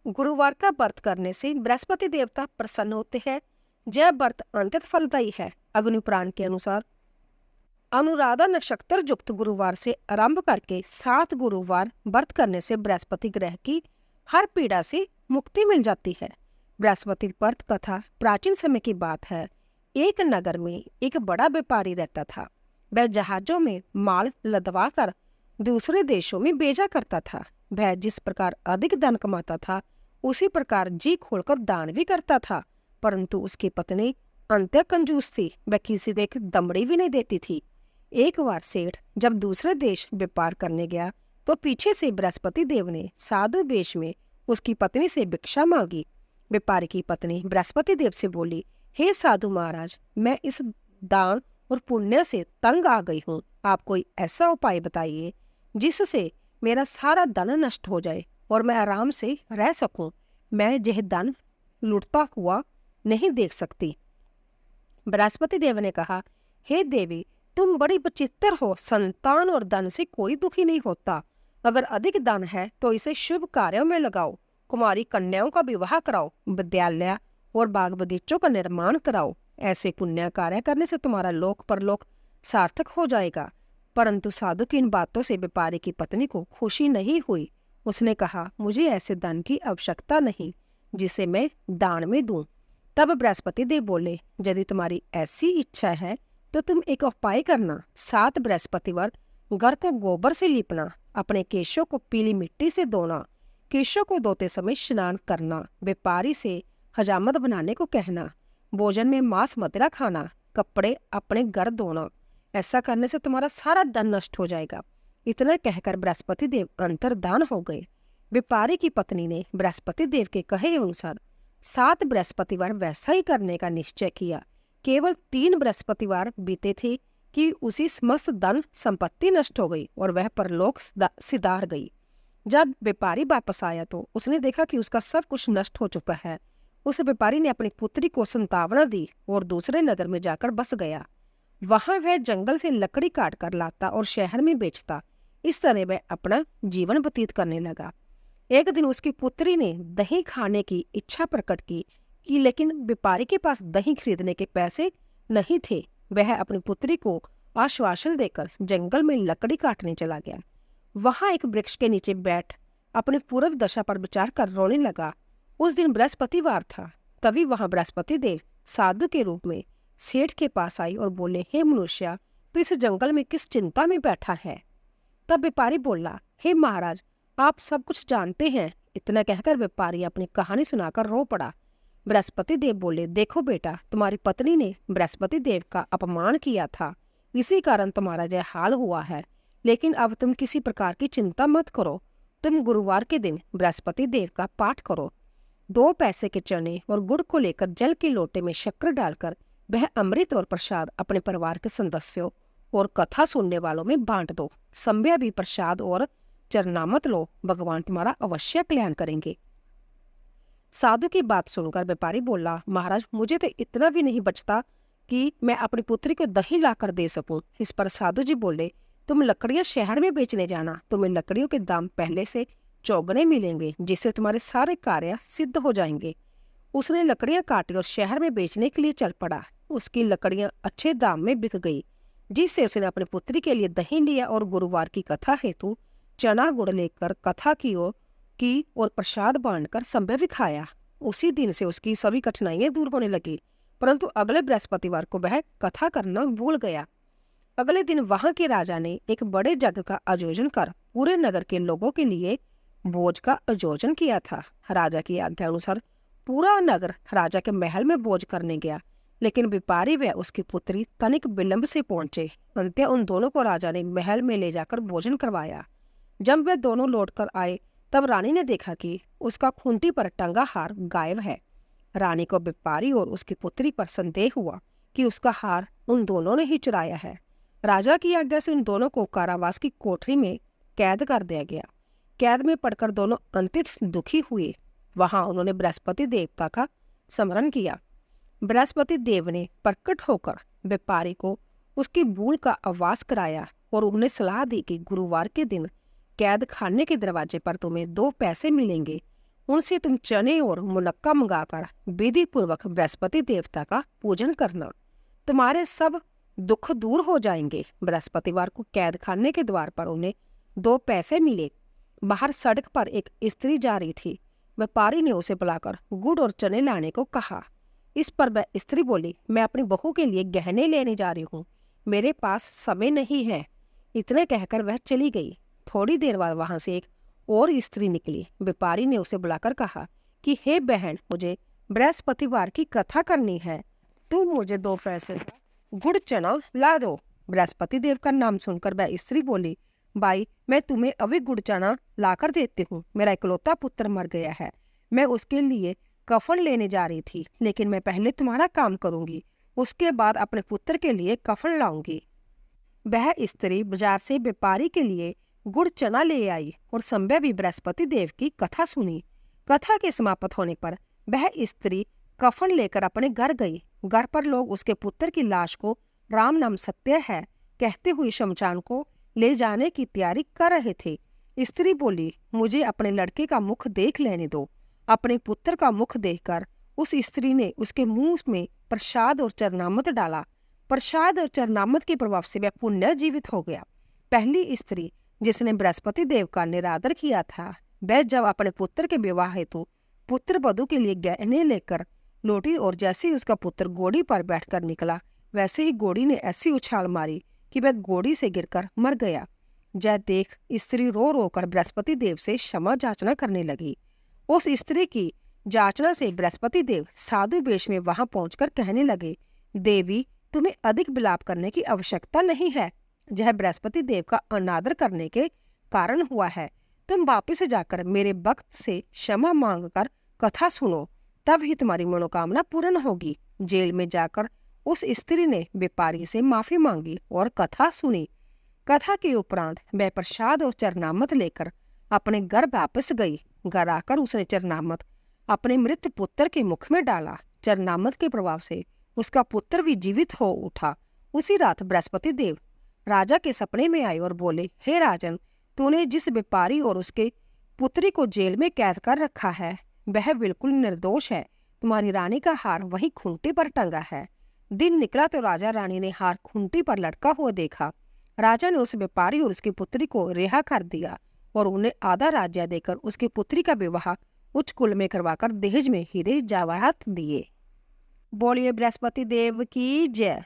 गुरुवार का व्रत करने से बृहस्पति देवता प्रसन्न होते हैं। यह व्रत अत्यंत फलदायी है। अग्नि पुराण के अनुसार अनुराधा नक्षत्र युक्त गुरुवार से आरंभ करके 7 गुरुवार व्रत करने से बृहस्पति ग्रह की हर पीड़ा से मुक्ति मिल जाती है। बृहस्पति व्रत कथा प्राचीन समय की बात है। एक नगर में एक बड़ा व्यापारी रहता था। वह जहाजों में माल लदवा कर दूसरे देशों में भेजा करता था। वह जिस प्रकार अधिक धन कमाता था, उसी प्रकार जी खोलकर दान भी करता था। परंतु उसकी पत्नी अंत्य कंजूस थी। वह किसी को एक दमड़ी भी नहीं देती थी। एक बार सेठ जब दूसरे देश व्यापार करने गया तो पीछे से बृहस्पति देव ने साधु वेश में उसकी पत्नी से भिक्षा मांगी। व्यापारी की पत्नी बृहस्पति देव से बोली, हे साधु महाराज, मैं इस दान और पुण्य से तंग आ गई हूँ। आप कोई ऐसा उपाय बताइए जिससे मेरा सारा धन नष्ट हो जाए और मैं आराम से रह सकूं। मैं यह धन लुटता हुआ नहीं देख सकती। बृहस्पति देव ने कहा, हे देवी, तुम बड़ी विचित्र हो। संतान और धन से कोई दुखी नहीं होता। अगर अधिक धन है तो इसे शुभ कार्यों में लगाओ। कुमारी कन्याओं का विवाह कराओ, विद्यालय और बाग बगीचों का निर्माण कराओ। ऐसे पुण्य कार्य करने से तुम्हारा लोक परलोक सार्थक हो जाएगा। परंतु साधु की इन बातों से व्यापारी की पत्नी को खुशी नहीं हुई। उसने कहा, मुझे ऐसे धन की आवश्यकता नहीं जिसे मैं दान में दूं। तब बृहस्पति देव बोले, यदि तुम्हारी ऐसी इच्छा है तो तुम एक उपाय करना। 7 बृहस्पतिवार घर को गोबर से लीपना, अपने केशों को पीली मिट्टी से धोना, केशों को धोते समय स्नान करना, व्यापारी से हजामत बनाने को कहना, भोजन में मांस मदिरा खाना, कपड़े अपने घर धोना। ऐसा करने से तुम्हारा सारा धन नष्ट हो जाएगा। इतना कहकर बृहस्पति देव अंतर्धान हो गए। व्यापारी की पत्नी ने बृहस्पति देव के कहे अनुसार 7 बृहस्पतिवार वैसा ही करने का निश्चय किया। केवल 3 बृहस्पतिवार बीते थे कि उसी समस्त धन संपत्ति नष्ट हो गई और वह परलोक सिधार गई। जब व्यापारी वापस आया तो उसने देखा कि उसका सब कुछ नष्ट हो चुका है। उस व्यापारी ने अपनी पुत्री को संतावना दी और दूसरे नगर में जाकर बस गया। वहां वह जंगल से लकड़ी काट कर लाता और शहर में बेचता। इस तरह वह अपना जीवन व्यतीत करने लगा। एक दिन उसकी पुत्री ने दही खाने की इच्छा प्रकट की लेकिन व्यापारी के पास दही खरीदने के पैसे नहीं थे। वह अपनी पुत्री को आश्वासन देकर जंगल में लकड़ी काटने चला गया। वहां एक वृक्ष के नीचे बैठ अपनी पूर्व दशा पर विचार कर रोने लगा। उस दिन बृहस्पतिवार था। तभी वहां बृहस्पति देव साधु के रूप में सेठ के पास आई और बोले, हे मनुष्य, तू इस जंगल में किस चिंता में बैठा है? तब व्यापारी बोला, हे महाराज, आप सब कुछ जानते हैं। इतना कहकर व्यापारी अपनी कहानी सुनाकर रो पड़ा। बृहस्पति देव बोले, देखो बेटा, तुम्हारी पत्नी ने बृहस्पति देव का अपमान किया था, इसी कारण तुम्हारा यह हाल हुआ है। लेकिन अब तुम किसी प्रकार की चिंता मत करो। तुम गुरुवार के दिन बृहस्पति देव का पाठ करो। 2 पैसे के चने और गुड़ को लेकर जल के लोटे में शक्कर डालकर वह अमृत और प्रसाद अपने परिवार के सदस्यों और कथा सुनने वालों में बांट दो। संध्या भी प्रसाद और चरनामत लो। भगवान तुम्हारा अवश्य कल्याण करेंगे। साधु की बात सुनकर व्यापारी बोला, महाराज, मुझे तो इतना भी नहीं बचता कि मैं अपनी पुत्री को दही लाकर दे सकूं। इस पर साधु जी बोले, तुम लकड़ियां शहर में बेचने जाना। तुम्हें लकड़ियों के दाम पहले से चौगुने मिलेंगे, जिससे तुम्हारे सारे कार्य सिद्ध हो जाएंगे। उसने लकड़ियां काटी और शहर में बेचने के लिए चल पड़ा। उसकी लकड़ियां अच्छे दाम में बिक गई, जिससे उसने अपनी पुत्री के लिए दही लिया और गुरुवार की कथा हेतु चना गुड़ लेकर कथा की और प्रसाद बांटकर संभव भी खाया। उसी दिन से उसकी सभी कठिनाइयां दूर होने लगी। परंतु अगले बृहस्पतिवार को वह कथा करना भूल गया। अगले दिन वहां के राजा ने एक बड़े यज्ञ का आयोजन कर पूरे नगर के लोगों के लिए भोज का आयोजन किया था। राजा की आज्ञा अनुसार पूरा नगर राजा के महल में भोज करने गया, लेकिन व्यापारी व उसकी पुत्री तनिक विलंब से पहुंचे। अंत्य उन दोनों को राजा ने महल में ले जाकर भोजन करवाया। जब वे दोनों लौटकर आए तब रानी ने देखा कि उसका खूंटी पर टंगा हार गायब है। रानी को व्यापारी और उसकी पुत्री पर संदेह हुआ कि उसका हार उन दोनों ने ही चुराया है। राजा की आज्ञा से उन दोनों को कारावास की कोठरी में कैद कर दिया गया। कैद में पड़कर दोनों अत्यंत दुखी हुए। वहां उन्होंने बृहस्पति देवता का स्मरण किया। बृहस्पति देव ने प्रकट होकर व्यापारी को उसकी भूल का आभास कराया और उन्हें सलाह दी कि गुरुवार के दिन कैद खाने के दरवाजे पर तुम्हें 2 पैसे मिलेंगे। उनसे तुम चने और मुनक्का मंगाकर विधि पूर्वक बृहस्पति देवता का पूजन करना, तुम्हारे सब दुख दूर हो जाएंगे। बृहस्पतिवार को कैद खाने के द्वार पर उन्हें 2 पैसे मिले। बाहर सड़क पर एक स्त्री जा रही थी। व्यापारी ने उसे बुलाकर गुड़ और चने लाने को कहा। इस पर वह स्त्री बोली, मैं अपनी बहू के लिए गहने लेने जा रही हूँ, मेरे पास समय नहीं है। इतने कहकर वह चली गई। थोड़ी देर बाद वहां से एक और स्त्री निकली। व्यापारी ने उसे बुलाकर कहा कि हे बहन, मुझे बृहस्पतिवार की कथा करनी है, तुम मुझे 2 पैसे गुड़ चना ला दो। बृहस्पति देव का नाम सुनकर वह स्त्री बोली, भाई मैं तुम्हें अभी गुड़ चना लाकर देती हूँ। मेरा इकलौता पुत्र मर गया है, मैं उसके लिए कफन लेने जा रही थी, लेकिन मैं पहले तुम्हारा काम करूंगी, उसके बाद अपने पुत्र के लिए कफन लाऊंगी। वह स्त्री बाजार से व्यापारी के लिए गुड़ चना ले आई और संध्या भी बृहस्पति देव की कथा सुनी। कथा के समाप्त होने पर वह स्त्री कफन लेकर अपने घर गई। घर पर लोग उसके पुत्र की लाश को राम नाम सत्य है कहते हुए शमशान को ले जाने की तैयारी कर रहे थे। स्त्री बोली, मुझे अपने लड़के का मुख देख लेने दो। अपने पुत्र का मुख देखकर उस स्त्री ने उसके मुंह में प्रसाद और चरणामृत डाला। प्रसाद और चरणामृत के प्रभाव से वह पुण्य जीवित हो गया। पहली स्त्री जिसने बृहस्पति देव का निरादर किया था, वह जब अपने पुत्र के विवाह हेतु पुत्र वधू के लिए गहने लेकर लौटी और जैसे ही उसका पुत्र घोड़ी पर बैठकर निकला, वैसे ही घोड़ी ने ऐसी उछाल मारी कि वह घोड़ी से गिरकर मर गया। यह देख स्त्री रो रो कर बृहस्पति देव से क्षमा याचना करने लगी। उस स्त्री की याचना से बृहस्पति देव साधु वेश में वहां पहुंचकर कहने लगे, देवी तुम्हें अधिक विलाप करने की आवश्यकता नहीं है, यह बृहस्पति देव का अनादर करने के कारण हुआ है। तुम वापिस जाकर मेरे भक्त से क्षमा मांगकर कथा सुनो, तब ही तुम्हारी मनोकामना पूर्ण होगी। जेल में जाकर उस स्त्री ने व्यापारी से माफी मांगी और कथा सुनी। कथा के उपरांत वह प्रसाद और चरणामृत लेकर अपने घर वापस गई। घर आकर उसने चरणामृत अपने मृत पुत्र के मुख में डाला। चरणामृत के प्रभाव से उसका पुत्र भी जीवित हो उठा। उसी रात बृहस्पति देव राजा के सपने में आए और बोले, हे राजन, तूने जिस व्यापारी और उसके पुत्री को जेल में कैद कर रखा है वह बिल्कुल निर्दोष है। तुम्हारी रानी का हार वहीं खूंटी पर टंगा है। दिन निकला तो राजा रानी ने हार खूंटी पर लटका हुआ देखा। राजा ने उस व्यापारी और उसकी पुत्री को रिहा कर दिया और उन्हें आधा राज्य देकर उसकी पुत्री का विवाह उच्च कुल में करवाकर दहेज में हीरे जवाहरात दिए। बोलिए बृहस्पति देव की जय।